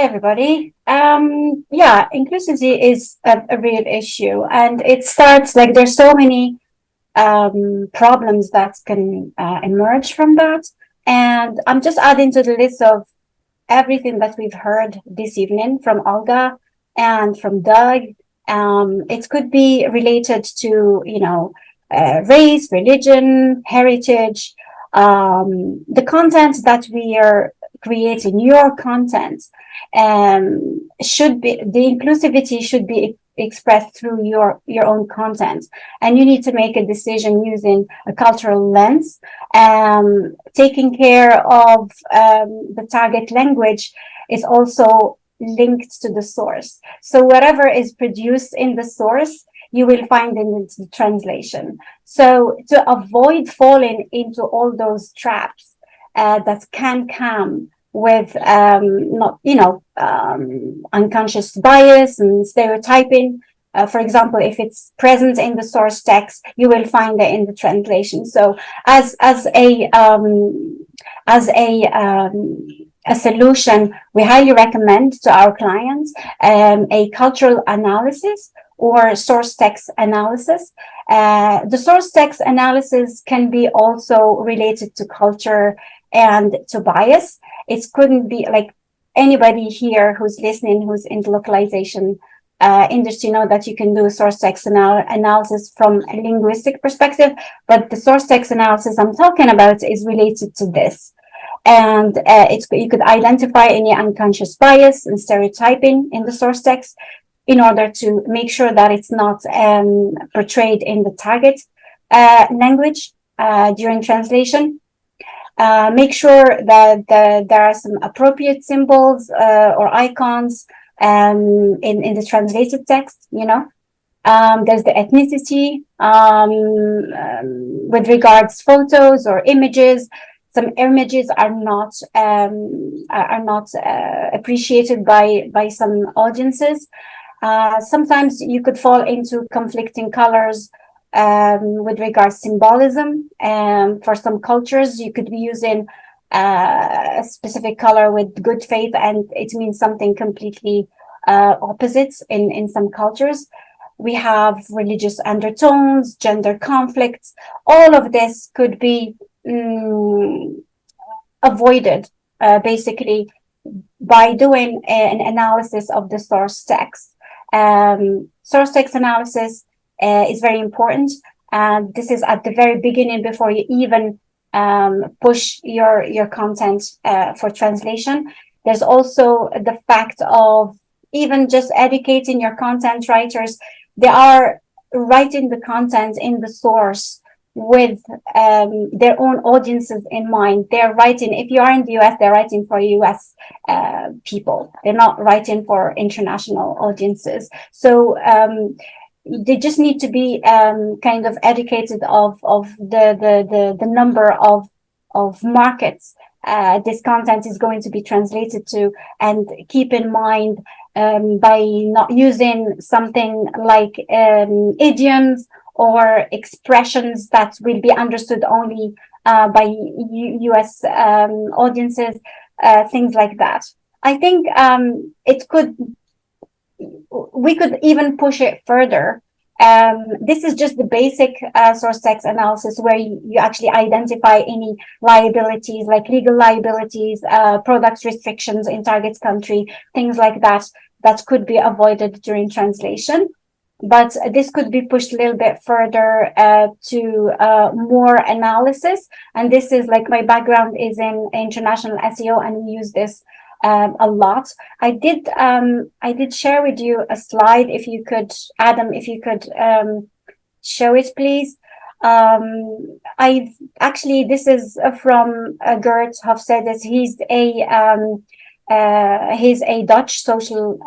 everybody. Yeah, inclusivity is a real issue, and it starts like there's so many problems that can emerge from that. And I'm just adding to the list of everything that we've heard this evening from Olga and from Doug. It could be related to, race, religion, heritage, the content that we are creating, your content, should be the inclusivity should be expressed through your own content, and you need to make a decision using a cultural lens, taking care of the target language is also linked to the source. So whatever is produced in the source, you will find in the translation. So to avoid falling into all those traps that can come with unconscious bias and stereotyping. For example, if it's present in the source text, you will find it in the translation. So as a solution, we highly recommend to our clients a cultural analysis or source text analysis. The source text analysis can be also related to culture and to bias. It couldn't be like anybody here who's listening, who's in the localization industry, know that you can do source text analysis from a linguistic perspective, but the source text analysis I'm talking about is related to this. And you could identify any unconscious bias and stereotyping in the source text in order to make sure that it's not portrayed in the target language during translation. Make sure that there are some appropriate symbols or icons in the translated text, there's the ethnicity with regards photos or images. Some images are not appreciated by some audiences. Sometimes you could fall into conflicting colors with regards symbolism. For some cultures, you could be using a specific color with good faith, and it means something completely opposite in some cultures. We have religious undertones, gender conflicts. All of this could be avoided basically by doing an analysis of the source text. Source text analysis is very important. This is at the very beginning before you even push your content for translation. There's also the fact of even just educating your content writers. They are writing the content in the source with their own audiences in mind. They're writing, if you are in the US, they're writing for US people. They're not writing for international audiences. So they just need to be kind of educated of the number of markets this content is going to be translated to, and keep in mind by not using something like idioms or expressions that will be understood only by US audiences, things like that. I think we could even push it further. This is just the basic source text analysis, where you actually identify any liabilities, like legal liabilities, product restrictions in target country, things like that, that could be avoided during translation. But this could be pushed a little bit further to more analysis. And this is like, my background is in international SEO, and we use this a lot. I did share with you a slide. If you could, Adam, if you could show it, please. I've actually, this is from Gert Hofstede. He's a Dutch social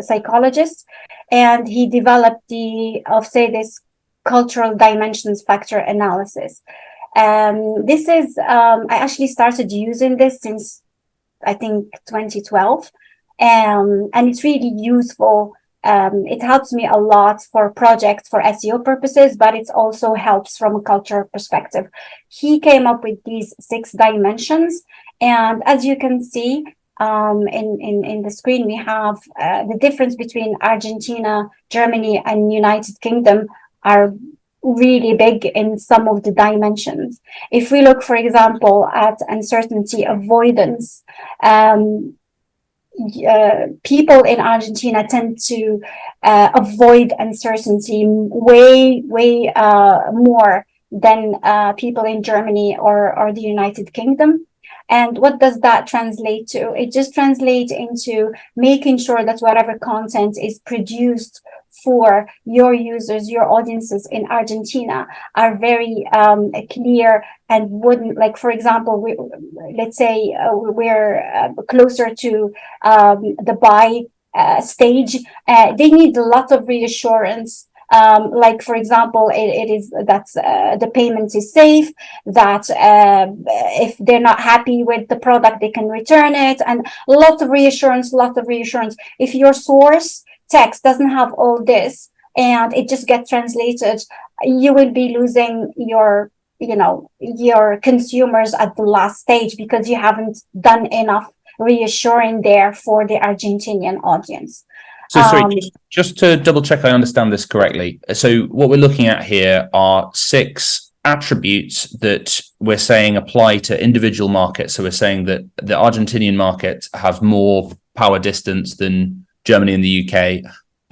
psychologist, and he developed the Hofstede's cultural dimensions factor analysis. This is, I actually started using this since, I think, 2012, and it's really useful. It helps me a lot for projects for SEO purposes, but it also helps from a cultural perspective. He came up with these 6 dimensions, and as you can see, in the screen, we have the difference between Argentina, Germany, and United Kingdom are really big in some of the dimensions. If we look, for example, at uncertainty avoidance, people in Argentina tend to avoid uncertainty way more than people in Germany or the United Kingdom. And what does that translate to? It just translates into making sure that whatever content is produced for your users, your audiences in Argentina are very clear and wouldn't, like, for example, let's say we're closer to the buy stage. They need a lot of reassurance. Like, for example, it is that the payment is safe, that if they're not happy with the product, they can return it, and lots of reassurance. If your source text doesn't have all this and it just gets translated, you will be losing your consumers at the last stage because you haven't done enough reassuring there for the Argentinian audience. So sorry, just to double check I understand this correctly. So what we're looking at here are 6 attributes that we're saying apply to individual markets. So we're saying that the Argentinian market has more power distance than Germany and the UK,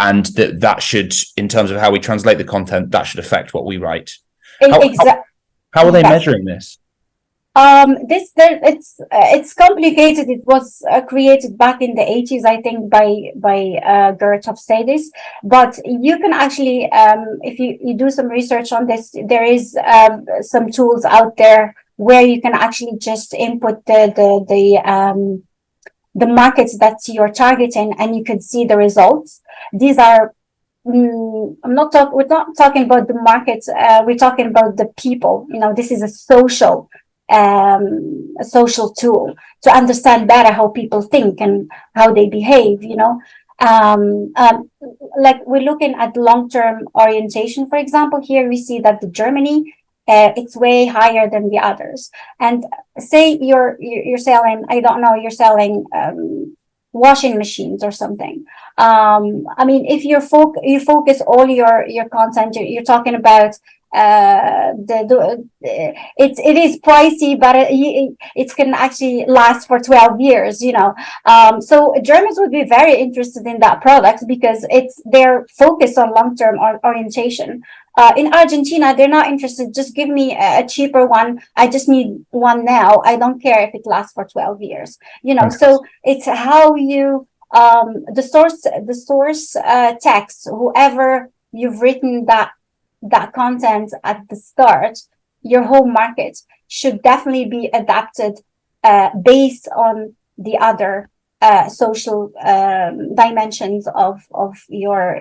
and that should, in terms of how we translate the content, that should affect what we write. How are they measuring this? It's complicated. It was created back in the 80s, I think, by Gert Hofstede. But you can actually, if you do some research on this, there is some tools out there where you can actually just input the markets that you're targeting, and you can see the results. These are we're not talking about the markets. We're talking about the people. This is a social tool to understand better how people think and how they behave. Like, we're looking at long-term orientation, for example. Here we see that the Germany, it's way higher than the others. And say you're selling, I don't know, you're selling washing machines or something. I mean, if you focus all your content, you're talking about it is pricey, but it can actually last for 12 years. So Germans would be very interested in that product because it's their focus on long-term orientation. In Argentina, they're not interested. Just give me a cheaper one. I just need one now. I don't care if it lasts for 12 years. So it's how you the source text, whoever you've written that content at the start, your home market should definitely be adapted based on the other social dimensions of your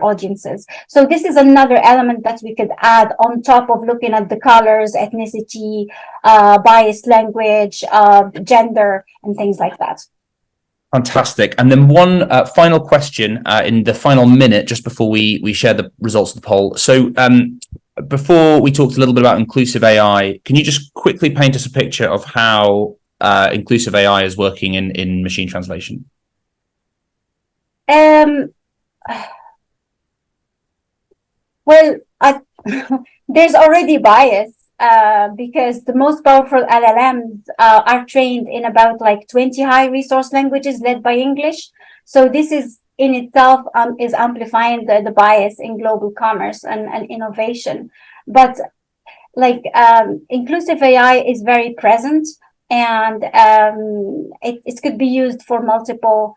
audiences. So this is another element that we could add on top of looking at the colors, ethnicity, biased language, gender, and things like that. Fantastic. And then one final question in the final minute, just before we share the results of the poll. So before we talked a little bit about inclusive AI, can you just quickly paint us a picture of how inclusive AI is working in machine translation? Well, there's already bias. Because the most powerful LLMs are trained in about 20 high resource languages led by English. So this is in itself is amplifying the bias in global commerce and innovation. But inclusive AI is very present, and it could be used for multiple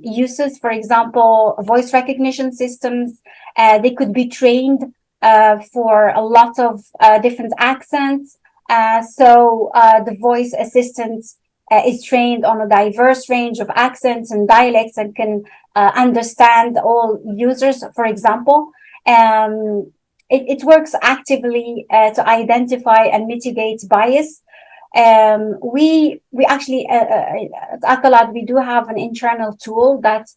uses. For example, voice recognition systems, they could be trained for a lot of different accents. So the voice assistant is trained on a diverse range of accents and dialects and can understand all users, for example. It works actively to identify and mitigate bias. We actually, at Acolad, we do have an internal tool that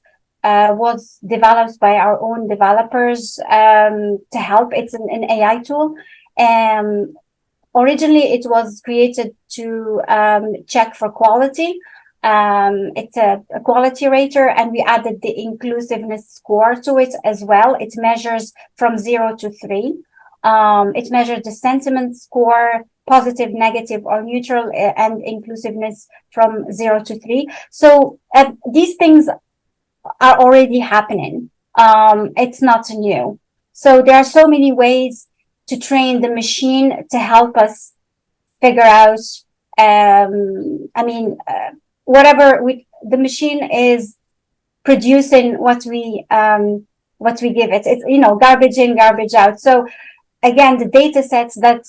was developed by our own developers to help. It's an AI tool. Originally, it was created to check for quality, It's a quality rater, and we added the inclusiveness score to it as well. It measures from 0 to 3. It measures the sentiment score, positive, negative, or neutral, and inclusiveness from 0 to 3. So these things are already happening. It's not new. So there are so many ways to train the machine to help us figure out. Whatever the machine is producing, what we give it. It's garbage in, garbage out. So again, the data sets that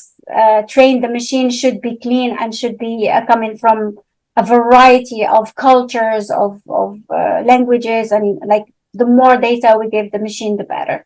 train the machine should be clean and should be coming from a variety of cultures, of languages, and like the more data we give the machine, the better.